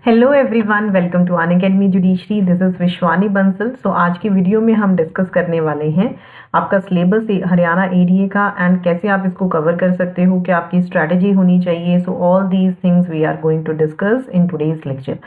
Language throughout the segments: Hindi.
Hello everyone, welcome to Unacademy judiciary. This is Vishwani Bansal. So आज की वीडियो में हम डिस्कस करने वाले हैं आपका सिलेबस हरियाणा एडीए का एंड कैसे आप इसको कवर कर सकते हो, क्या आपकी स्ट्रैटेजी होनी चाहिए। So all these things we are going to discuss in today's lecture.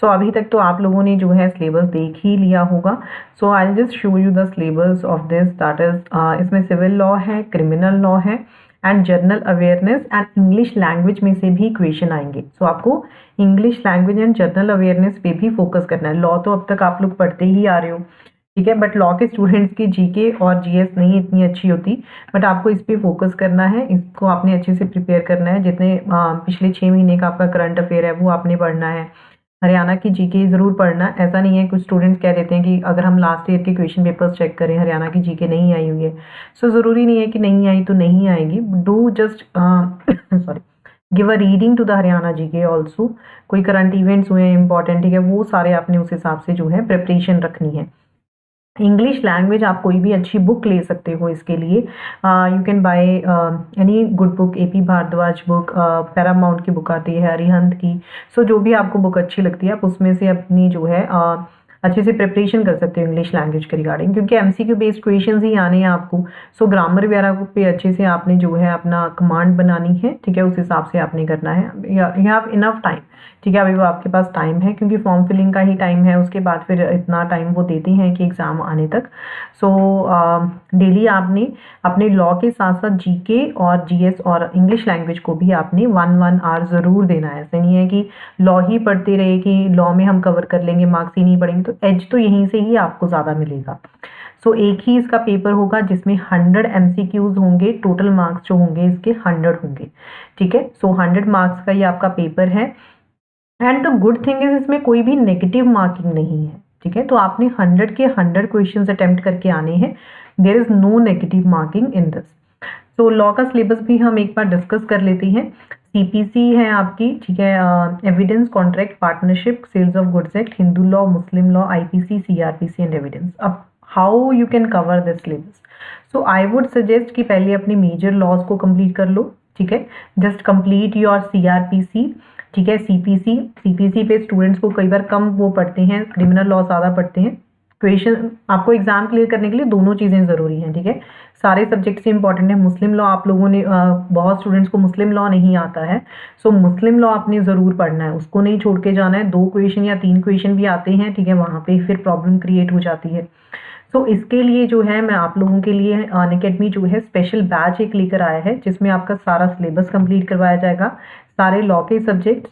So अभी तक तो आप लोगों ने जो है सिलेबस देख ही लिया होगा। So I just show you the syllabus of this, that is इसमें सिविल लॉ है, क्रिमिनल लॉ है and general awareness and English language में से भी क्वेश्चन आएंगे। सो आपको English language and general awareness पे भी फोकस करना है। लॉ तो अब तक आप लोग पढ़ते ही आ रहे हो, ठीक है, बट लॉ के स्टूडेंट्स की जीके और जीएस नहीं इतनी अच्छी होती, बट आपको इस पे फोकस करना है। इसको आपने अच्छे से प्रिपेयर करना है। जितने पिछले 6 महीने का आपका करंट अफेयर है वो आपने पढ़ना है। हरियाणा की जीके ज़रूर पढ़ना। ऐसा नहीं है, कुछ स्टूडेंट्स कह देते हैं कि अगर हम लास्ट ईयर के क्वेश्चन पेपर्स चेक करें हरियाणा की जीके नहीं आई हुई है। सो ज़रूरी नहीं है कि नहीं आई तो नहीं आएगी। Do just sorry give a reading to the Haryana GK also. कोई करंट इवेंट्स हुए हैं इंपॉर्टेंट, ठीक है, वो सारे आपने उस हिसाब से जो है प्रिपरेशन रखनी है। इंग्लिश लैंग्वेज आप कोई भी अच्छी बुक ले सकते हो इसके लिए। You can buy any good book, A P Bharadwaj book, Paramount की बुक आती है, अरिहंत की। सो जो भी आपको बुक अच्छी लगती है आप उसमें से अपनी जो है अच्छे से प्रिपरेशन कर सकते हो इंग्लिश लैंग्वेज के रिगार्डिंग, क्योंकि एमसीक्यू बेस्ड क्वेश्चंस ही आने हैं आपको। सो ग्रामर वगैरह पे अच्छे से आपने जो है अपना कमांड बनानी है, ठीक है, उस हिसाब से आपने करना है। यू हैव इनफ टाइम, ठीक है, अभी वो आपके पास टाइम है क्योंकि फॉर्म फिलिंग का ही टाइम है। उसके बाद फिर इतना टाइम वो देते हैं कि एग्ज़ाम आने तक। सो डेली आपने अपने लॉ के साथ साथ जीके और जीएस और इंग्लिश लैंग्वेज को भी आपने 1 आवर ज़रूर देना है। ऐसे नहीं है कि लॉ ही पढ़ते रहे कि लॉ में हम कवर कर लेंगे, मार्क्स ही नहीं पढ़ेंगे, तो एज तो यहीं से ही आपको ज़्यादा मिलेगा। सो एक ही इसका पेपर होगा जिसमें 100 एमसीक्यूज होंगे। टोटल मार्क्स जो होंगे इसके 100 होंगे, ठीक है। सो 100 मार्क्स का ये आपका पेपर है and the good thing is इसमें कोई भी नेगेटिव मार्किंग नहीं है, ठीक है। तो आपने 100 के 100 क्वेश्चंस अटेम्प्ट करके आने हैं। There is no negative marking in this. तो लॉ का सिलेबस भी हम एक बार डिस्कस कर लेते हैं। सीपीसी है आपकी, ठीक है, evidence, contract, partnership, sales of goods act, Hindu law, Muslim law, IPC, CrPC and evidence. अब how you can cover this syllabus. So I would suggest कि पहले अपने मेजर लॉज को कंप्लीट कर लो, ठीक है। जस्ट कंप्लीट योर सीआरपीसी, ठीक है, सीपीसी पे स्टूडेंट्स को कई बार कम वो पढ़ते हैं, क्रिमिनल लॉ ज़्यादा पढ़ते हैं। क्वेश्चन आपको एग्जाम क्लियर करने के लिए दोनों चीज़ें ज़रूरी हैं, ठीक है। सारे सब्जेक्ट से इंपॉर्टेंट है। मुस्लिम लॉ आप लोगों ने बहुत स्टूडेंट्स को मुस्लिम लॉ नहीं आता है। सो मुस्लिम लॉ आपने ज़रूर पढ़ना है, उसको नहीं छोड़ के जाना है। 2 क्वेश्चन या 3 क्वेश्चन भी आते हैं, ठीक है, वहाँ पे फिर प्रॉब्लम क्रिएट हो जाती है। सो इसके लिए जो है मैं आप लोगों के लिए अनअकैडमी जो है स्पेशल बैच एक लेकर आया है जिसमें आपका सारा सिलेबस कंप्लीट करवाया जाएगा, सारे लॉ के सब्जेक्ट।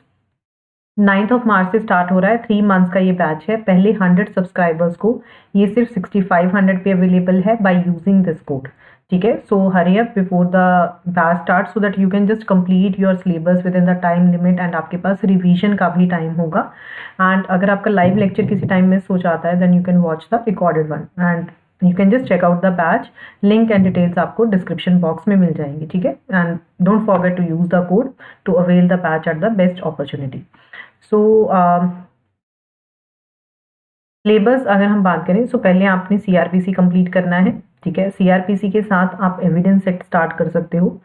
9 मार्च से स्टार्ट हो रहा है, 3 मंथ्स का ये बैच है। पहले 100 सब्सक्राइबर्स को ये सिर्फ 6500 पे अवेलेबल है बाय यूजिंग दिस कोड, ठीक है। So hurry up before the batch start so that you can just complete your syllabus within the time limit and आपके पास रिवीजन का भी टाइम होगा। एंड अगर आपका लाइव लेक्चर किसी टाइम मिस हो जाता है then you can watch the recorded one and you can just check out the batch. Link and details आपको डिस्क्रिप्शन बॉक्स में मिल जाएंगी, ठीक है। And don't forget to use the code to avail the batch at the best opportunity. So syllabus अगर हम बात करें, सो पहले आपने सीआरपीसी कंप्लीट करना है, ठीक है। सीआरपीसी के साथ आप एविडेंस सेट स्टार्ट कर सकते हो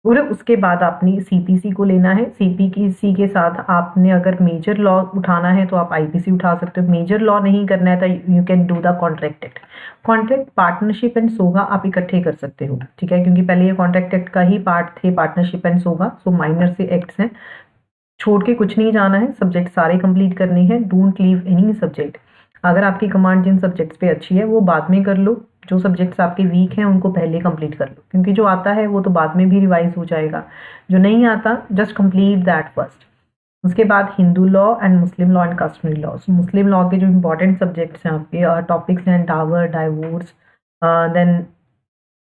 और उसके बाद आपने सीपीसी को लेना है। सीपीसी के साथ आपने अगर मेजर लॉ उठाना है तो आप आईपीसी उठा सकते हो। मेजर लॉ नहीं करना है तो you can do the contract act. Contract, partnership and सोगा आप इकट्ठे कर सकते हो, ठीक है, क्योंकि पहले ये कॉन्ट्रैक्ट एक्ट का ही पार्ट थे पार्टनरशिप एंड सोगा। सो माइनर से एक्ट्स हैं, छोड़ के कुछ नहीं जाना है, सब्जेक्ट सारे कंप्लीट करने हैं। Don't leave any subject. अगर आपकी कमांड जिन सब्जेक्ट्स पे अच्छी है वो बाद में कर लो, जो सब्जेक्ट्स आपके वीक हैं उनको पहले कंप्लीट कर लो, क्योंकि जो आता है वो तो बाद में भी रिवाइज हो जाएगा। जो नहीं आता जस्ट कंप्लीट दैट फर्स्ट। उसके बाद Hindu law and Muslim law and customary law. Muslim law के जो इंपॉर्टेंट सब्जेक्ट्स हैं आपके टॉपिक्स हैं dower, divorce, then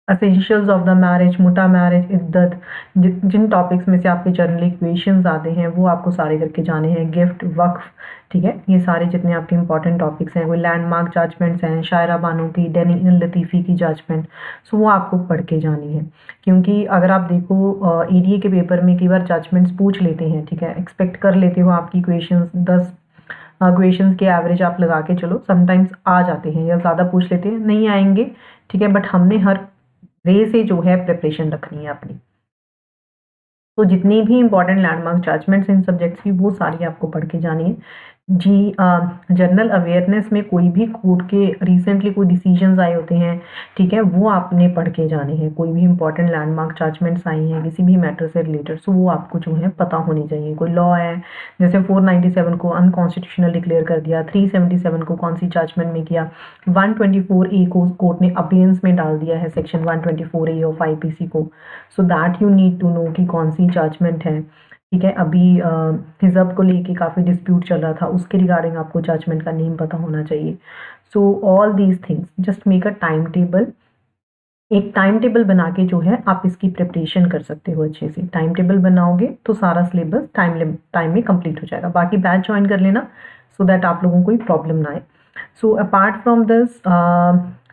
essentials of the marriage, मुटा मैरिज, इद्दत। जिन टॉपिक्स में से आपके जनरल इक्वेशंस आते हैं वो आपको सारे करके जाने हैं। गिफ्ट, वक्फ, ठीक है, ये सारे जितने आपके इंपॉर्टेंट टॉपिक्स हैं। कोई लैंडमार्क जजमेंट्स हैं, शायरा बानो की, डेनियल लतीफ़ी की जजमेंट, सो वो आपको पढ़ के जानी है। क्योंकि अगर आप देखो एडीए के पेपर में कई बार जजमेंट्स पूछ लेते हैं, ठीक है, एक्सपेक्ट कर लेते हो आपकी क्वेश्चंस 10 क्वेश्चंस के एवरेज आप लगा के चलो, समटाइम्स आ जाते हैं या ज़्यादा पूछ लेते हैं, नहीं आएंगे, ठीक है, बट हमने हर वे से जो है प्रिपरेशन रखनी है अपनी। तो जितनी भी इंपॉर्टेंट लैंडमार्क जजमेंट्स इन सब्जेक्ट्स की वो सारी आपको पढ़ के जानी है जी। जनरल अवेयरनेस में कोई भी कोर्ट के रिसेंटली कोई डिसीजंस आए होते हैं, ठीक है, वो आपने पढ़ के जाने हैं। कोई भी इंपॉर्टेंट लैंडमार्क जजमेंट्स आई हैं किसी भी मैटर से रिलेटेड, सो वो आपको जो है पता होनी चाहिए। कोई लॉ है, जैसे 497 को अनकॉन्स्टिट्यूशनल डिक्लेयर कर दिया, 377 को कौन सी जजमेंट में किया, 124A को कोर्ट ने अबेयंस में डाल दिया है सेक्शन 124A ऑफ IPC को, so that you need to know कि कौन सी जजमेंट है, ठीक है। अभी हिजब को लेके काफ़ी डिस्प्यूट चल रहा था, उसके रिगार्डिंग आपको जजमेंट का नेम पता होना चाहिए। So all these things, just make a time table. एक टाइम टेबल बना के जो है आप इसकी प्रिपरेशन कर सकते हो अच्छे से। टाइम टेबल बनाओगे तो सारा सिलेबस टाइम में कंप्लीट हो जाएगा। बाकी बैच ज्वाइन कर लेना सो दैट आप लोगों को कोई प्रॉब्लम ना आए। So apart from this,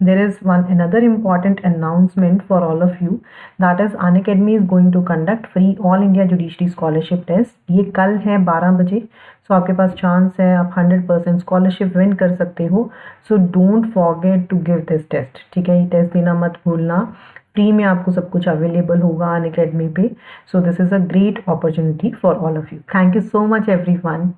there is another important announcement for all of you, that is Unacademy is going to conduct free All India Judiciary Scholarship Test। ये कल है 12 बजे। सो आपके पास चांस है, आप 100% स्कॉलरशिप विन कर सकते हो। So don't forget to give this test, ठीक है। ये टेस्ट देना मत भूलना। फ्री में आपको सब कुछ अवेलेबल होगा अनअकैडमी पे। So this is a great opportunity for all of you. Thank you so much everyone.